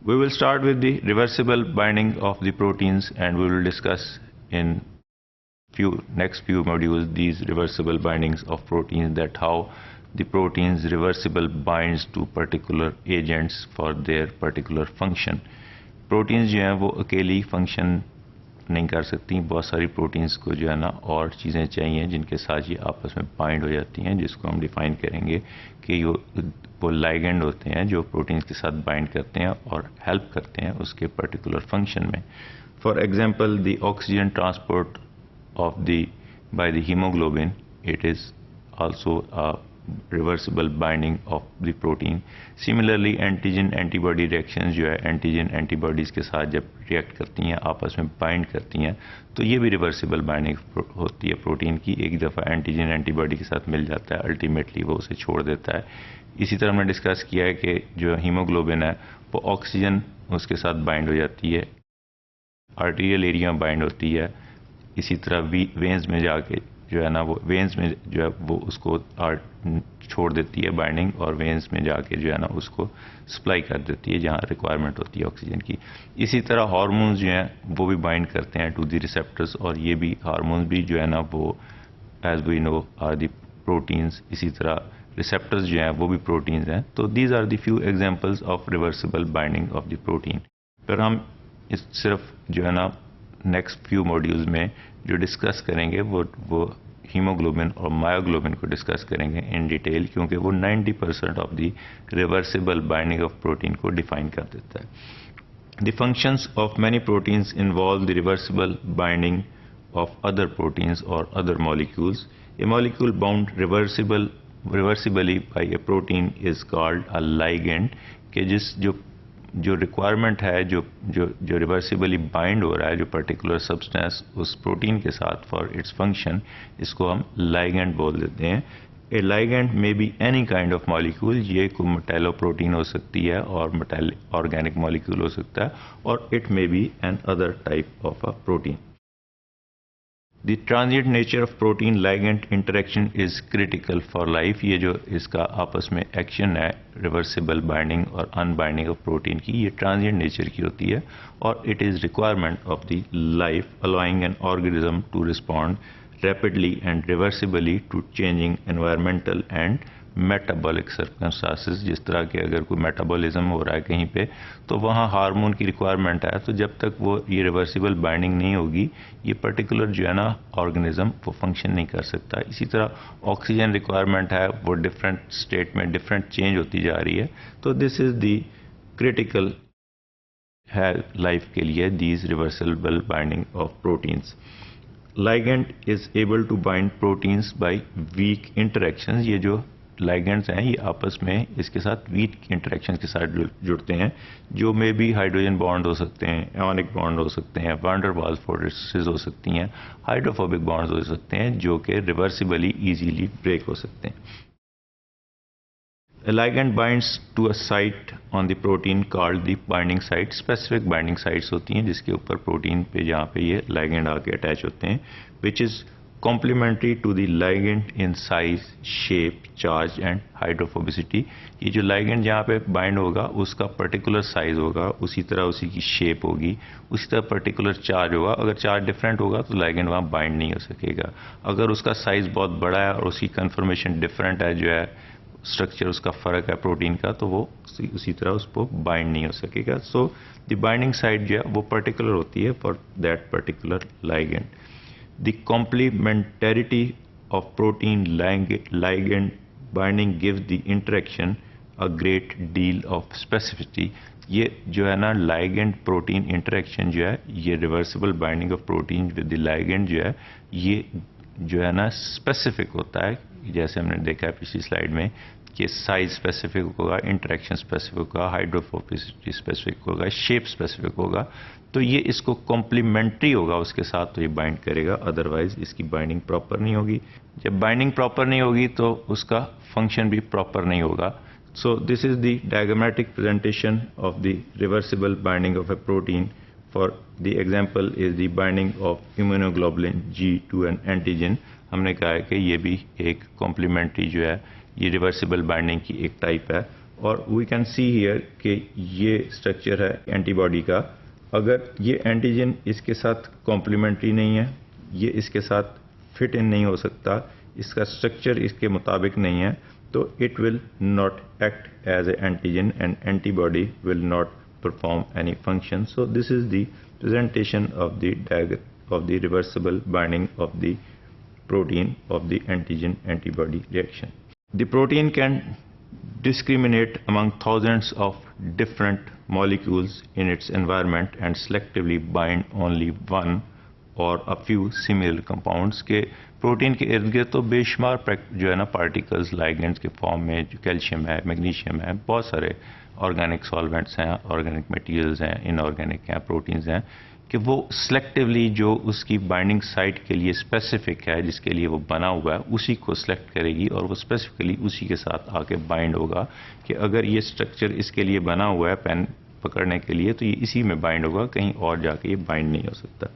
We will start with the reversible binding of the proteins, and we will discuss in next few modules these reversible bindings of proteins, that how the proteins reversible binds to particular agents for their particular function. Proteins जो हैं वो अकेली function नहीं कर सकती, बहुत सारी proteins को जो है ना और चीज़ें चाहिए जिनके साथ ये आपस में बाइंड हो जाती हैं, जिसको हम डिफाइन करेंगे कि वो लाइगेंड होते हैं जो प्रोटीन्स के साथ बाइंड करते हैं और हेल्प करते हैं उसके पर्टिकुलर फंक्शन में. For example the oxygen transport of the by the haemoglobin, it is also a reversible binding of the protein. Similarly antigen antibody reactions जो है एंटीजन एंटीबॉडीज़ के साथ जब रिएक्ट करती हैं, आपस में बाइंड करती हैं, तो ये भी रिवर्सिबल बाइंडिंग होती है प्रोटीन की. एक दफ़ा एंटीजन एंटीबॉडी के साथ मिल जाता है, अल्टीमेटली वो उसे छोड़ देता है. इसी तरह हमने डिस्कस किया है कि जो हीमोग्लोबिन है वो ऑक्सीजन उसके साथ बाइंड हो जाती है, आर्टीरियल एरिया में बाइंड होती है. इसी तरह वेन्स में जाके जो है ना वो वेन्स में जो है वो उसको छोड़ देती है बाइंडिंग, और वेन्स में जाके जो है ना उसको सप्लाई कर देती है जहाँ रिक्वायरमेंट होती है ऑक्सीजन की. इसी तरह हार्मोन्स जो हैं वो भी बाइंड करते हैं टू द रिसेप्टर्स, और ये भी हार्मोन्स भी जो है ना वो as we know are the proteins. इसी तरह रिसेप्टर्स जो हैं वो भी प्रोटीन्स हैं. तो these are the few examples of reversible binding of the protein. पर हम इस सिर्फ जो है ना नेक्स्ट फ्यू मॉड्यूल्स में जो डिस्कस करेंगे वो हीमोग्लोबिन और मायोग्लोबिन को डिस्कस करेंगे इन डिटेल, क्योंकि वो 90% of the reversible binding of protein को डिफाइन कर देता है. The functions of many proteins involve the reversible binding of other proteins और other molecules. A molecule bound reversibly by a protein is called a ligand, कि जो requirement है जो reversibly bind हो रहा है जो पर्टिकुलर सब्सटेंस उस प्रोटीन के साथ फॉर इट्स फंक्शन, इसको हम लाइगेंड बोल देते हैं. A ligand may be any kind of molecule. ये कोई मेटालोप्रोटीन हो सकती है और ऑर्गेनिक मॉलिक्यूल हो सकता है, और it may be another type of a protein. The transient nature of protein ligand interaction is critical for life. ये जो इसका आपस में एक्शन है रिवर्सिबल बाइंडिंग और अनबाइंडिंग ऑफ प्रोटीन की, ये ट्रांजिएंट नेचर की होती है, और it is requirement of the life allowing an organism to respond rapidly and reversibly to changing environmental and metabolic circumstances. जिस तरह के अगर कोई मेटाबॉलिज्म हो रहा है कहीं पे, तो वहाँ हार्मोन की रिक्वायरमेंट है, तो जब तक वो ये रिवर्सिबल बाइंडिंग नहीं होगी ये पर्टिकुलर जो है ना ऑर्गेनिज्म वो फंक्शन नहीं कर सकता. इसी तरह ऑक्सीजन रिक्वायरमेंट है, वो डिफरेंट स्टेट में डिफरेंट चेंज होती जा रही है. तो दिस इज़ दी क्रिटिकल है लाइफ के लिए these reversible binding of proteins. Ligand is able to bind proteins by weak interactions. ये जो लाइगेंड्स हैं ये आपस में इसके साथ वीक इंटरेक्शन के साथ जुड़ते हैं, जो में भी हाइड्रोजन बॉन्ड हो सकते हैं, एयोनिक बॉन्ड हो सकते हैं, वान डेर वाल्स फोर्सेस हो सकती हैं, हाइड्रोफोबिक बॉन्ड्स हो सकते हैं, जो कि रिवर्सिबली इजीली ब्रेक हो सकते हैं. A ligand binds to a site on the protein called the binding site. Specific binding sites होती हैं जिसके ऊपर प्रोटीन पे जहाँ पे ये ligand आके अटैच होते हैं, which is complementary to the ligand in size, shape, charge and hydrophobicity. ये जो ligand जहाँ पे bind होगा उसका particular size होगा, उसी तरह उसी की shape होगी, उसी तरह particular charge होगा. अगर charge different होगा तो ligand वहाँ bind नहीं हो सकेगा. अगर उसका size बहुत बड़ा है और उसकी conformation different है, जो है स्ट्रक्चर उसका फ़र्क है प्रोटीन का, तो वो उसी तरह उसको बाइंड नहीं हो सकेगा. सो द बाइंडिंग साइट जो है वो पर्टिकुलर होती है for that particular ligand. The complementarity of protein ligand binding gives the interaction a great deal of specificity. ये जो है ना लाइगेंड प्रोटीन इंटरेक्शन जो है, ये reversible binding of protein with the ligand जो है, ये जो है ना स्पेसिफिक होता है. जैसे हमने देखा है पिछली स्लाइड में कि साइज स्पेसिफिक होगा, इंटरेक्शन स्पेसिफिक होगा, हाइड्रोफोबिसिटी स्पेसिफिक होगा, शेप स्पेसिफिक होगा. तो ये इसको कॉम्प्लीमेंट्री होगा उसके साथ, तो ये बाइंड करेगा, अदरवाइज इसकी बाइंडिंग प्रॉपर नहीं होगी. जब बाइंडिंग प्रॉपर नहीं होगी तो उसका फंक्शन भी प्रॉपर नहीं होगा. So this is the diagrammatic presentation of the reversible binding of A protein. For the example is the binding of immunoglobulin G to an antigen. हमने कहा है कि ये भी एक कॉम्प्लीमेंट्री जो है ये रिवर्सिबल बाइंडिंग की एक टाइप है, और वी कैन सी हियर कि ये स्ट्रक्चर है एंटीबॉडी का। अगर ये एंटीजन इसके साथ कॉम्प्लीमेंट्री नहीं है, ये इसके साथ फिट इन नहीं हो सकता, इसका स्ट्रक्चर इसके मुताबिक नहीं है, तो it will not act as a antigen and antibody will not perform any function. So this is the presentation of the reversible binding of the protein of the antigen antibody reaction. The protein can discriminate among thousands of different molecules in its environment and selectively bind only one or a few similar compounds. के protein के इर्द गिर्द तो बेशुमार जो है ना particles ligands के फॉर्म में, जो कैल्शियम है, मैग्नीशियम है, बहुत सारे ऑर्गेनिक सॉल्वेंट्स हैं, ऑर्गेनिक मटेरियल्स हैं, इनऑर्गेनिक हैं, प्रोटीन्स हैं, कि वो सिलेक्टिवली जो उसकी बाइंडिंग साइट के लिए स्पेसिफिक है, जिसके लिए वो बना हुआ है, उसी को सिलेक्ट करेगी और वो स्पेसिफिकली उसी के साथ आके बाइंड होगा। कि अगर ये स्ट्रक्चर इसके लिए बना हुआ है पेन पकड़ने के लिए, तो ये इसी में बाइंड होगा, कहीं और जाके ये बाइंड नहीं हो सकता।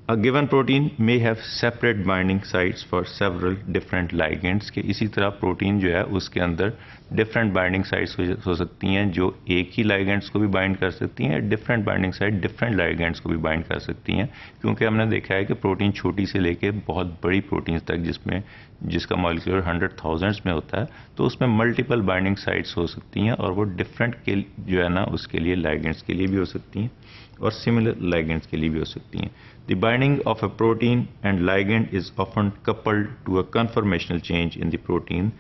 A given protein may have separate binding sites for several different ligands। के इसी तरह प्रोटीन जो है उसके अंदर डिफरेंट बाइंडिंग साइट्स हो सकती हैं, जो एक ही लाइगेंड्स को भी बाइंड कर सकती हैं, different binding site different ligands को भी बाइंड कर सकती हैं। क्योंकि हमने देखा है कि प्रोटीन छोटी से लेके बहुत बड़ी प्रोटीन्स तक जिसका मॉलिक्यूलर 100,000s में होता है, तो उसमें मल्टीपल बाइंडिंग साइट्स हो सकती हैं और वो डिफरेंट के जो है ना उसके लिए लाइगेंड्स के लिए भी हो सकती हैं और सिमिलर लाइगेंड्स के लिए भी हो सकती हैं। The binding of a protein and ligand is often coupled to a conformational change in the protein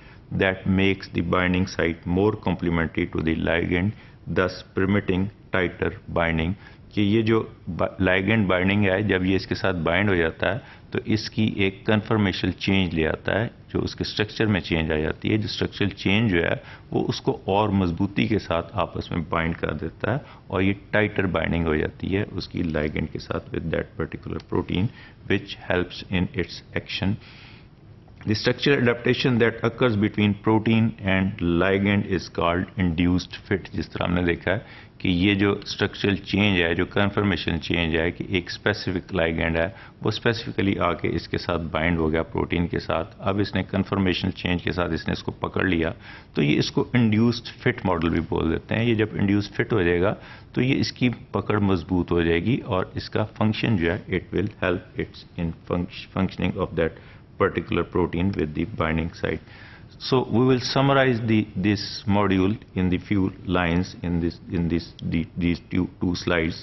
that makes the binding site more complementary to the ligand, thus permitting tighter binding। कि ये जो ligand binding है, जब ये इसके साथ bind हो जाता है तो इसकी एक कन्फर्मेशनल चेंज ले आता है, जो उसके स्ट्रक्चर में चेंज आ जाती है। जो स्ट्रक्चरल चेंज जो है वो उसको और मजबूती के साथ आपस में बाइंड कर देता है और ये टाइटर बाइंडिंग हो जाती है उसकी लाइगेंड के साथ with that particular protein, which helps in its action. The structural adaptation that occurs between protein and ligand is called induced fit। जिस तरह हमने देखा है कि ये जो स्ट्रक्चरल चेंज है, जो कन्फर्मेशन चेंज है, कि एक स्पेसिफिक लाइगैंड है वो स्पेसिफिकली आके इसके साथ बाइंड हो गया प्रोटीन के साथ, अब इसने कन्फर्मेशनल चेंज के साथ इसने इसको पकड़ लिया, तो ये इसको इंड्यूस्ड फिट मॉडल भी बोल देते हैं। ये जब इंड्यूस्ड फिट हो जाएगा तो ये इसकी पकड़ मजबूत हो जाएगी और इसका फंक्शन जो है it will help it's in functioning of that particular protein with the binding site. So we will summarize this module in the few lines in these two slides.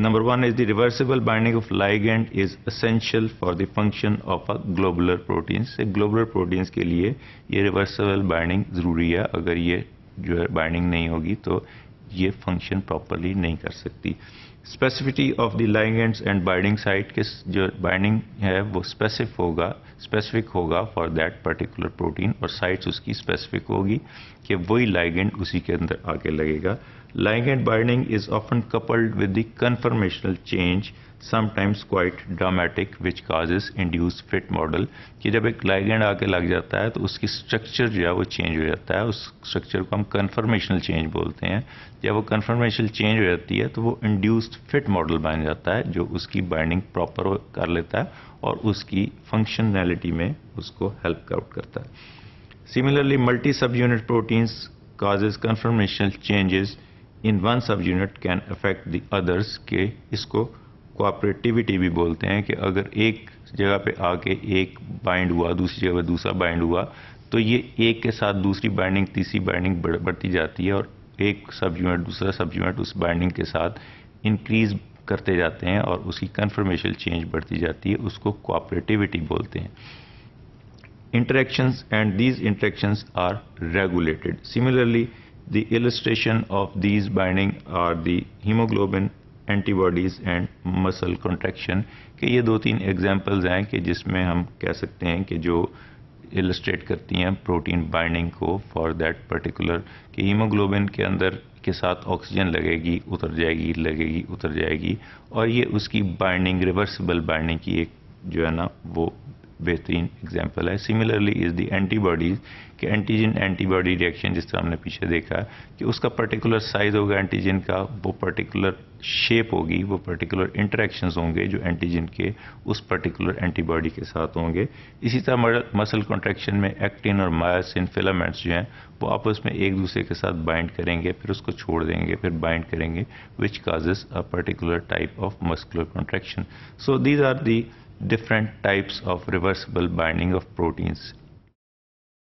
Number one is the reversible binding of ligand is essential for the function of a globular proteins। से globular proteins के लिए ये reversible binding ज़रूरी है, अगर ये जो है binding नहीं होगी तो ये function properly नहीं कर सकती। स्पेसिफिटी of the ligands and binding site के जो बाइंडिंग है वो स्पेसिफिक होगा फॉर दैट पर्टिकुलर प्रोटीन, और साइट्स उसकी स्पेसिफिक होगी कि वही लाइगेंड उसी के अंदर आके लगेगा। Ligand binding is often coupled with the conformational change, sometimes quite dramatic, which causes induced fit model। कि जब एक ligand आके लग जाता है तो उसकी स्ट्रक्चर जो है वो चेंज हो जाता है, उस स्ट्रक्चर को हम कन्फर्मेशनल चेंज बोलते हैं। जब वो कन्फर्मेशनल चेंज हो जाती है तो वो इंड्यूस्ड फिट मॉडल बन जाता है, जो उसकी बाइंडिंग प्रॉपर कर लेता है और उसकी फंक्शनैलिटी में उसको हेल्प आउट करता है। सिमिलरली मल्टी सब unit proteins causes conformational changes in one subunit can affect the others। के इसको कोऑपरेटिविटी भी बोलते हैं कि अगर एक जगह पे आके एक बाइंड हुआ, दूसरी जगह दूसरा बाइंड हुआ, तो ये एक के साथ दूसरी बाइंडिंग, तीसरी बाइंडिंग बढ़ती जाती है और एक सब यूनिट दूसरा सब यूनिट उस बाइंडिंग के साथ इंक्रीज करते जाते हैं और उसकी कन्फर्मेशनल चेंज बढ़ती जाती है, उसको कोऑपरेटिविटी बोलते हैं। Interactions and these interactions are regulated। Similarly, the illustration of these binding are the hemoglobin, antibodies and muscle contraction। कि ये दो तीन एग्जांपल्स हैं कि जिसमें हम कह सकते हैं कि जो इलस्ट्रेट करती हैं प्रोटीन बाइंडिंग को फॉर दैट पर्टिकुलर, कि हीमोग्लोबिन के अंदर के साथ ऑक्सीजन लगेगी, उतर जाएगी, लगेगी, उतर जाएगी, और ये उसकी बाइंडिंग, रिवर्सिबल बाइंडिंग की एक जो है ना वो बेहतरीन एग्जांपल है। सिमिलरली इज द एंटीबॉडीज कि एंटीजन एंटीबॉडी रिएक्शन जिस तरह हमने पीछे देखा कि उसका पर्टिकुलर साइज होगा एंटीजन का, वो पर्टिकुलर शेप होगी, वो पर्टिकुलर इंटरेक्शंस होंगे जो एंटीजन के उस पर्टिकुलर एंटीबॉडी के साथ होंगे। इसी तरह मसल कॉन्ट्रैक्शन में एक्टिन और मायोसिन फिलामेंट्स जो हैं वो आपस में एक दूसरे के साथ बाइंड करेंगे, फिर उसको छोड़ देंगे, फिर बाइंड करेंगे, which causes a particular type of muscular contraction. So these are the different types of reversible binding of proteins